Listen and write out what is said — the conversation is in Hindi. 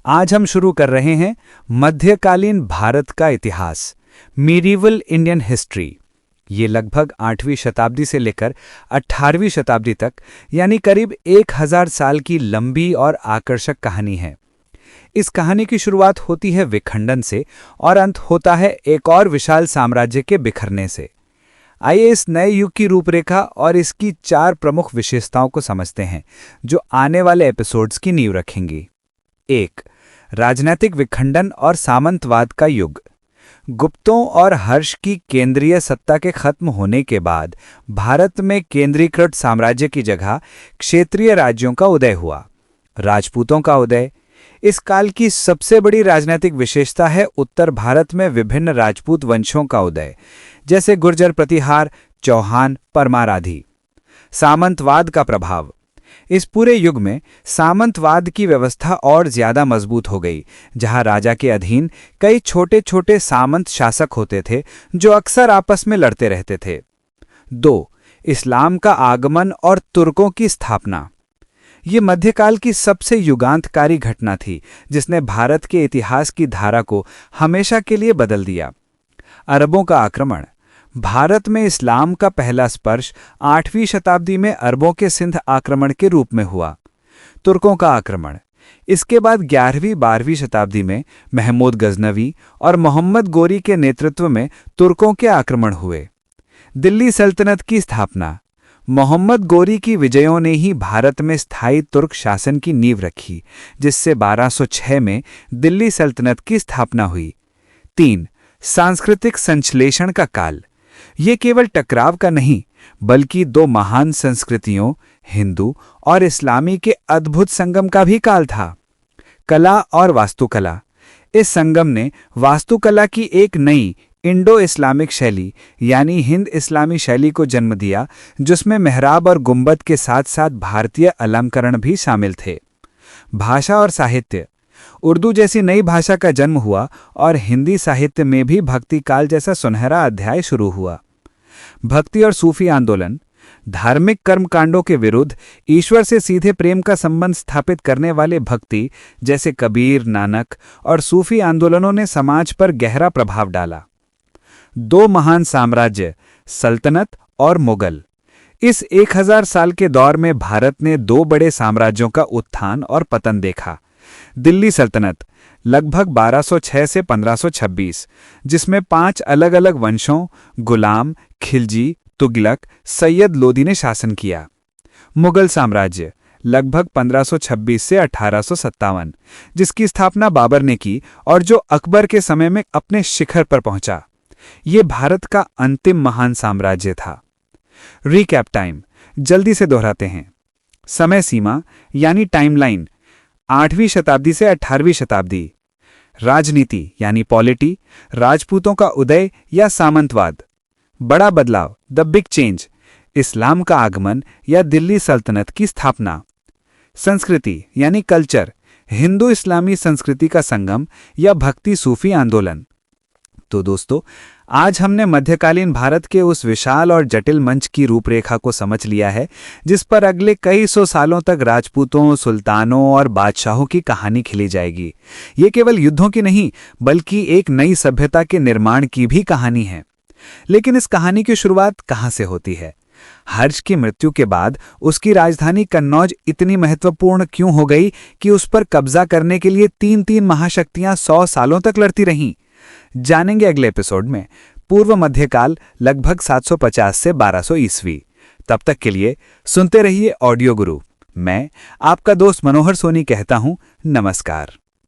आज हम शुरू कर रहे हैं मध्यकालीन भारत का इतिहास, मीडिवल इंडियन हिस्ट्री। ये लगभग 8वीं शताब्दी से लेकर 18वीं शताब्दी तक यानी करीब 1000 साल की लंबी और आकर्षक कहानी है। इस कहानी की शुरुआत होती है विखंडन से और अंत होता है एक और विशाल साम्राज्य के बिखरने से। आइए इस नए युग की रूपरेखा और इसकी 4 प्रमुख विशेषताओं को समझते हैं जो आने वाले एपिसोड्स की नींव रखेंगी। 1. राजनीतिक विखंडन और सामंतवाद का युग। गुप्तों और हर्ष की केंद्रीय सत्ता के खत्म होने के बाद भारत में केंद्रीकृत साम्राज्य की जगह क्षेत्रीय राज्यों का उदय हुआ। राजपूतों का उदय। इस काल की सबसे बड़ी राजनीतिक विशेषता है उत्तर भारत में विभिन्न राजपूत वंशों का उदय, जैसे गुर्जर प्रतिहार, चौहान, परमार आदि। सामंतवाद का प्रभाव। इस पूरे युग में सामंतवाद की व्यवस्था और ज्यादा मजबूत हो गई, जहां राजा के अधीन कई छोटे छोटे सामंत शासक होते थे जो अक्सर आपस में लड़ते रहते थे। 2. इस्लाम का आगमन और तुर्कों की स्थापना। ये मध्यकाल की सबसे युगांतकारी घटना थी जिसने भारत के इतिहास की धारा को हमेशा के लिए बदल दिया। अरबों का आक्रमण। भारत में इस्लाम का पहला स्पर्श 8वीं शताब्दी में अरबों के सिंध आक्रमण के रूप में हुआ। तुर्कों का आक्रमण। इसके बाद 11वीं-12वीं शताब्दी में महमूद गजनवी और मोहम्मद गोरी के नेतृत्व में तुर्कों के आक्रमण हुए। दिल्ली सल्तनत की स्थापना। मोहम्मद गोरी की विजयों ने ही भारत में स्थायी तुर्क शासन की नींव रखी, जिससे 1206 में दिल्ली सल्तनत की स्थापना हुई। 3. सांस्कृतिक संश्लेषण का काल। ये केवल टकराव का नहीं, बल्कि 2 महान संस्कृतियों, हिंदू और इस्लामी के अद्भुत संगम का भी काल था। कला और वास्तुकला। इस संगम ने वास्तुकला की एक नई इंडो इस्लामिक शैली यानी हिंद इस्लामी शैली को जन्म दिया, जिसमें मेहराब और गुंबद के साथ साथ भारतीय अलंकरण भी शामिल थे। भाषा और साहित्य। उर्दू जैसी नई भाषा का जन्म हुआ और हिंदी साहित्य में भी भक्ति काल जैसा सुनहरा अध्याय शुरू हुआ। भक्ति और सूफी आंदोलन। धार्मिक कर्मकांडों के विरुद्ध ईश्वर से सीधे प्रेम का संबंध स्थापित करने वाले भक्ति जैसे कबीर, नानक और सूफी आंदोलनों ने समाज पर गहरा प्रभाव डाला। 2 महान साम्राज्य, सल्तनत और मुगल। इस 1000 साल के दौर में भारत ने 2 बड़े साम्राज्यों का उत्थान और पतन देखा। दिल्ली सल्तनत लगभग 1206 से 1526, जिसमें 5 अलग अलग वंशों गुलाम, खिलजी, तुगलक, सैयद लोदी ने शासन किया। मुगल साम्राज्य लगभग 1526 से 1857, जिसकी स्थापना बाबर ने की और जो अकबर के समय में अपने शिखर पर पहुंचा। ये भारत का अंतिम महान साम्राज्य था। रिकैप टाइम जल्दी से दोहराते हैं। समय सीमा यानी टाइमलाइन 8वीं शताब्दी से 18वीं शताब्दी। राजनीति यानी पॉलिटी, राजपूतों का उदय या सामंतवाद। बड़ा बदलाव द बिग चेंज, इस्लाम का आगमन या दिल्ली सल्तनत की स्थापना। संस्कृति यानी कल्चर, हिंदू इस्लामी संस्कृति का संगम या भक्ति सूफी आंदोलन। तो दोस्तों, आज हमने मध्यकालीन भारत के उस विशाल और जटिल मंच की रूपरेखा को समझ लिया है जिस पर अगले कई 100 सालों तक राजपूतों, सुल्तानों और बादशाहों की कहानी खिली जाएगी। ये केवल युद्धों की नहीं, बल्कि एक नई सभ्यता के निर्माण की भी कहानी है। लेकिन इस कहानी की शुरुआत कहाँ से होती है? हर्ष की मृत्यु के बाद उसकी राजधानी कन्नौज इतनी महत्वपूर्ण क्यों हो गई कि उस पर कब्जा करने के लिए 3 महाशक्तियां 100 सालों तक लड़ती रहीं? जानेंगे अगले एपिसोड में। पूर्व मध्यकाल लगभग 750 से 1200 ईस्वी। तब तक के लिए सुनते रहिए ऑडियो गुरु। मैं आपका दोस्त मनोहर सोनी कहता हूं नमस्कार।